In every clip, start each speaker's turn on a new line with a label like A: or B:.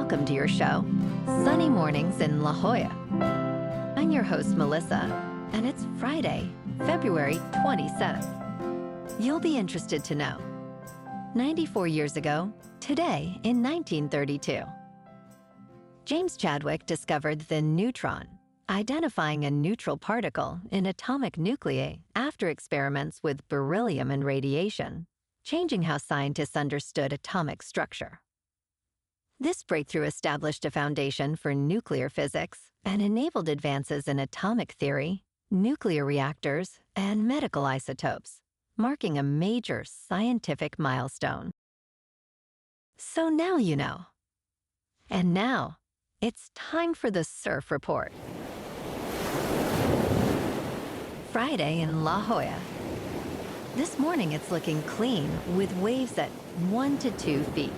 A: welcome to your show, Sunny Mornings in La Jolla. I'm your host, Melissa, and it's Friday, February 27th. You'll be interested to know, 94 years ago, today in 1932, James Chadwick discovered the neutron, identifying a neutral particle in atomic nuclei after experiments with beryllium and radiation, changing how scientists understood atomic structure. This breakthrough established a foundation for nuclear physics and enabled advances in atomic theory, nuclear reactors, and medical isotopes, marking a major scientific milestone. So now you know. And now, it's time for the Surf Report. Friday in La Jolla. This morning it's looking clean with waves at 1 to 2 feet.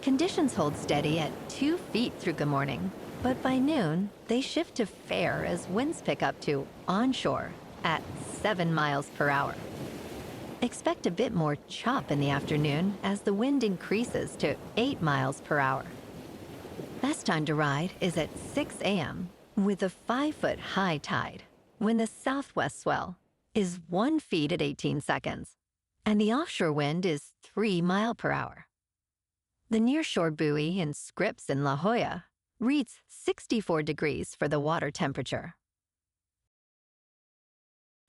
A: Conditions hold steady at 2 feet through the morning, but by noon, they shift to fair as winds pick up to onshore at 7 miles per hour. Expect a bit more chop in the afternoon as the wind increases to 8 miles per hour. Best time to ride is at 6 a.m. with a 5-foot high tide, when the southwest swell is 1 foot at 18 seconds, and the offshore wind is 3 miles per hour. The nearshore buoy in Scripps in La Jolla reads 64 degrees for the water temperature.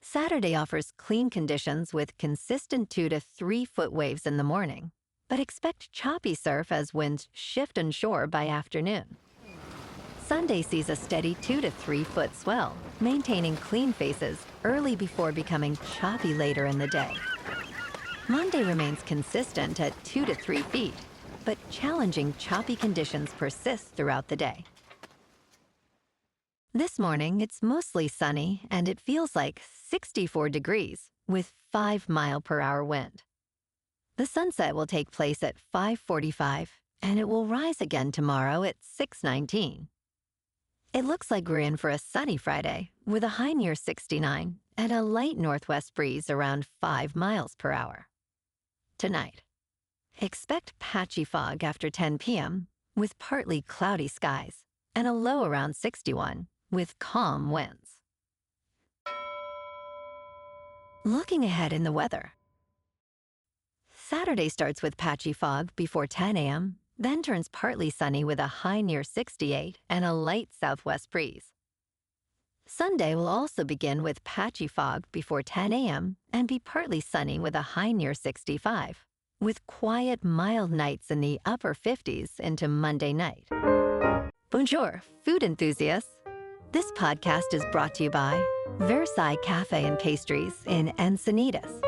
A: Saturday offers clean conditions with consistent 2 to 3 foot waves in the morning, but expect choppy surf as winds shift onshore by afternoon. Sunday sees a steady 2 to 3 foot swell, maintaining clean faces early before becoming choppy later in the day. Monday remains consistent at 2 to 3 feet, but challenging choppy conditions persist throughout the day. This morning, it's mostly sunny and it feels like 64 degrees with 5 mile per hour wind. The sunset will take place at 5:45 and it will rise again tomorrow at 6:19. It looks like we're in for a sunny Friday with a high near 69 and a light northwest breeze around 5 miles per hour. Tonight, expect patchy fog after 10 p.m. with partly cloudy skies and a low around 61 with calm winds. Looking ahead in the weather. Saturday starts with patchy fog before 10 a.m., then turns partly sunny with a high near 68 and a light southwest breeze. Sunday will also begin with patchy fog before 10 a.m. and be partly sunny with a high near 65, with quiet, mild nights in the upper 50s into Monday night. Bonjour, food enthusiasts. This podcast is brought to you by Versailles Cafe and Pastries in Encinitas.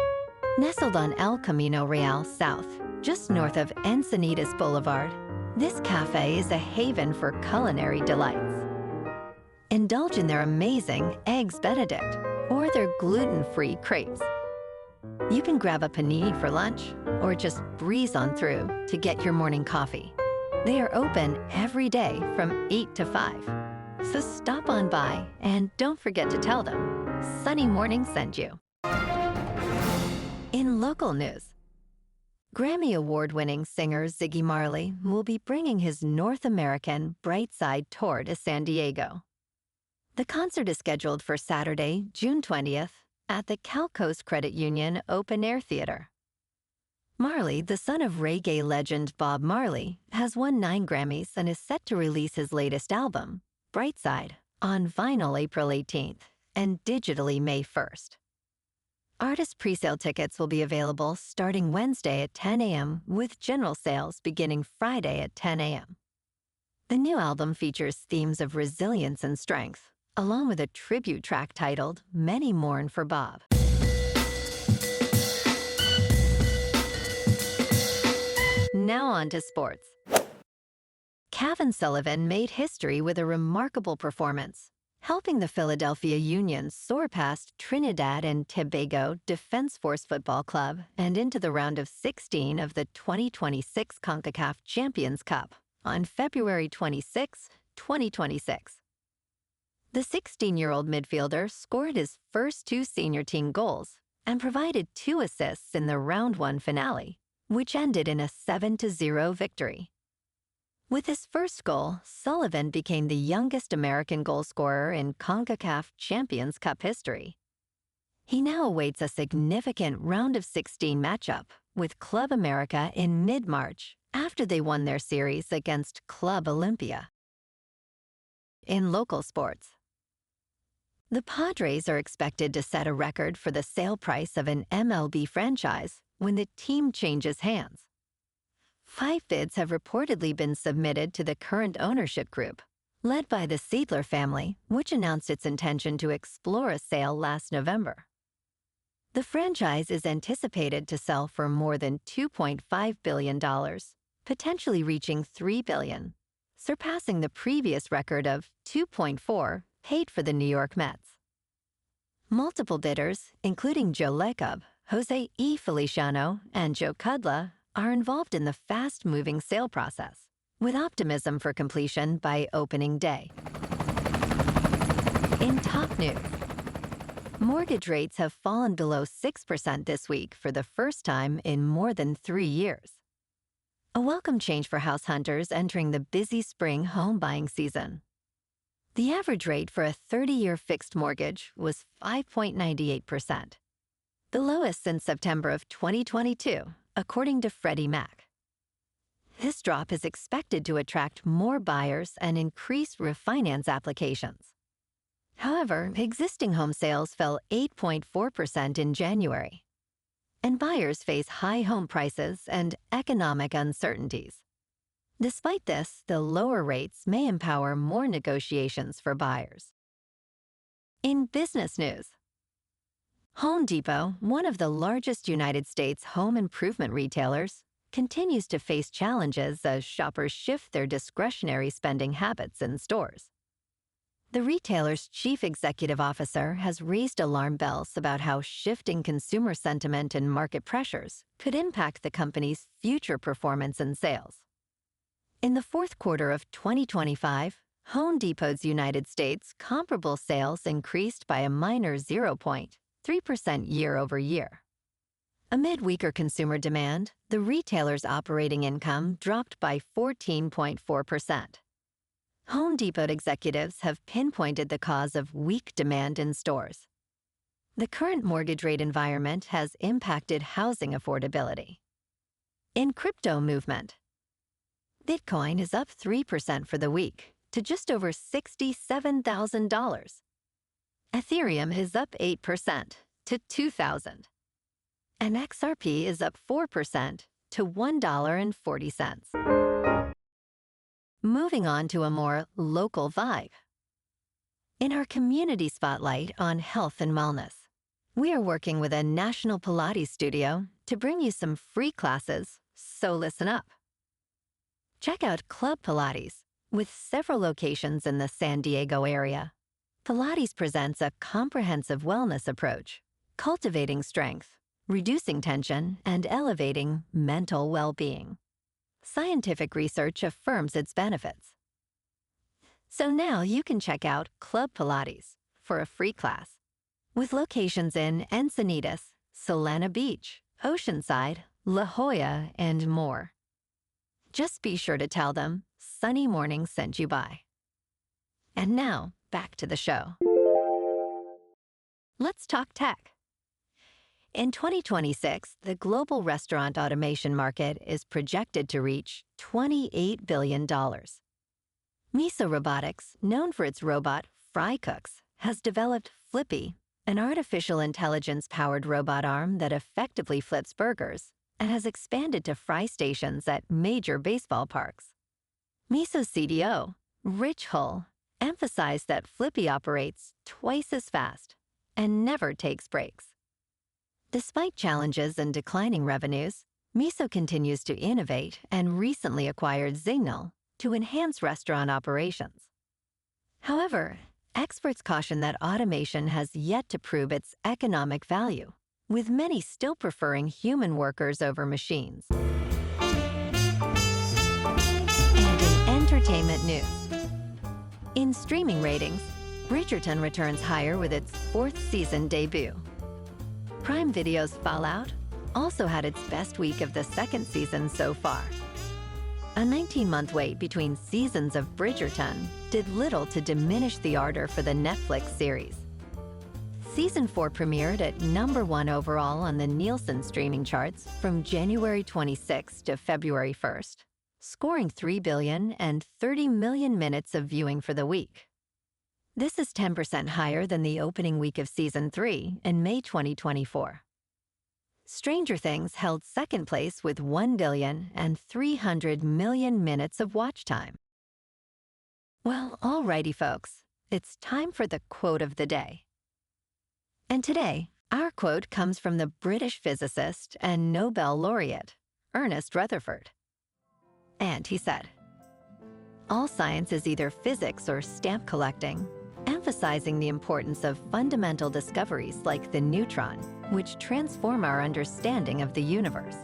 A: Nestled on El Camino Real South, just north of Encinitas Boulevard, this cafe is a haven for culinary delights. Indulge in their amazing Eggs Benedict or their gluten-free crepes. You can grab a panini for lunch or just breeze on through to get your morning coffee. They are open every day from 8 to 5. So stop on by and don't forget to tell them Sunny Morning sent you. In local news, Grammy Award-winning singer Ziggy Marley will be bringing his North American Brightside tour to San Diego. The concert is scheduled for Saturday, June 20th at the Cal Coast Credit Union Open Air Theater. Marley, the son of reggae legend Bob Marley, has won 9 Grammys and is set to release his latest album, Brightside, on vinyl April 18th and digitally May 1st. Artist presale tickets will be available starting Wednesday at 10 a.m. with general sales beginning Friday at 10 a.m. The new album features themes of resilience and strength, along with a tribute track titled Many Mourn for Bob. Now on to sports. Kevin Sullivan made history with a remarkable performance, helping the Philadelphia Union soar past Trinidad and Tobago Defense Force Football Club and into the round of 16 of the 2026 CONCACAF Champions Cup on February 26, 2026. The 16-year-old midfielder scored his first 2 senior team goals and provided 2 assists in the Round 1 finale, which ended in a 7-0 victory. With his first goal, Sullivan became the youngest American goal scorer in CONCACAF Champions Cup history. He now awaits a significant round of 16 matchup with Club America in mid-March after they won their series against Club Olympia. In local sports, the Padres are expected to set a record for the sale price of an MLB franchise when the team changes hands. 5 bids have reportedly been submitted to the current ownership group, led by the Seidler family, which announced its intention to explore a sale last November. The franchise is anticipated to sell for more than $2.5 billion, potentially reaching $3 billion, surpassing the previous record of $2.4 paid for the New York Mets. Multiple bidders, including Joe Lacob, Jose E. Feliciano, and Joe Kudla, are involved in the fast-moving sale process, with optimism for completion by opening day. In top news, mortgage rates have fallen below 6% this week for the first time in more than 3 years. A welcome change for house hunters entering the busy spring home buying season. The average rate for a 30-year fixed mortgage was 5.98%, the lowest since September of 2022, according to Freddie Mac. This drop is expected to attract more buyers and increase refinance applications. However, existing home sales fell 8.4% in January, and buyers face high home prices and economic uncertainties. Despite this, the lower rates may empower more negotiations for buyers. In business news, Home Depot, one of the largest United States home improvement retailers, continues to face challenges as shoppers shift their discretionary spending habits in stores. The retailer's chief executive officer has raised alarm bells about how shifting consumer sentiment and market pressures could impact the company's future performance and sales. In the fourth quarter of 2025, Home Depot's United States comparable sales increased by a minor 0.3% year-over-year. Amid weaker consumer demand, the retailer's operating income dropped by 14.4%. Home Depot executives have pinpointed the cause of weak demand in stores. The current mortgage rate environment has impacted housing affordability. In crypto movement, Bitcoin is up 3% for the week to just over $67,000. Ethereum is up 8% to $2,000. And XRP is up 4% to $1.40. Moving on to a more local vibe. In our community spotlight on health and wellness, we are working with a national Pilates studio to bring you some free classes, so listen up. Check out Club Pilates, with several locations in the San Diego area. Pilates presents a comprehensive wellness approach, cultivating strength, reducing tension, and elevating mental well-being. Scientific research affirms its benefits. So now you can check out Club Pilates for a free class, with locations in Encinitas, Solana Beach, Oceanside, La Jolla, and more. Just be sure to tell them Sunny Morning sent you by. And now, back to the show. Let's talk tech. In 2026, the global restaurant automation market is projected to reach $28 billion. Miso Robotics, known for its robot fry cooks, has developed Flippy, an artificial intelligence-powered robot arm that effectively flips burgers, and has expanded to fry stations at major baseball parks. Miso's CDO, Rich Hull, emphasized that Flippy operates twice as fast and never takes breaks. Despite challenges and declining revenues, Miso continues to innovate and recently acquired Signal to enhance restaurant operations. However, experts caution that automation has yet to prove its economic value, with many still preferring human workers over machines. And in entertainment news, in streaming ratings, Bridgerton returns higher with its 4th season debut. Prime Video's Fallout also had its best week of the 2nd season so far. A 19-month wait between seasons of Bridgerton did little to diminish the ardor for the Netflix series. Season 4 premiered at #1 overall on the Nielsen streaming charts from January 26 to February 1st, scoring 3 billion and 30 million minutes of viewing for the week. This is 10% higher than the opening week of Season 3 in May 2024. Stranger Things held second place with 1 billion and 300 million minutes of watch time. Well, alrighty, folks, it's time for the quote of the day. And today, our quote comes from the British physicist and Nobel laureate, Ernest Rutherford. And he said, "All science is either physics or stamp collecting, emphasizing the importance of fundamental discoveries like the neutron, which transform our understanding of the universe."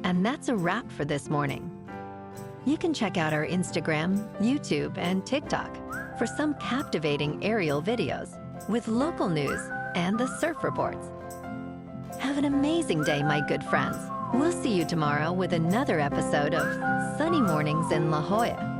A: And that's a wrap for this morning. You can check out our Instagram, YouTube, and TikTok for some captivating aerial videos with local news and the surf reports. Have an amazing day, my good friends. We'll see you tomorrow with another episode of Sunny Mornings in La Jolla.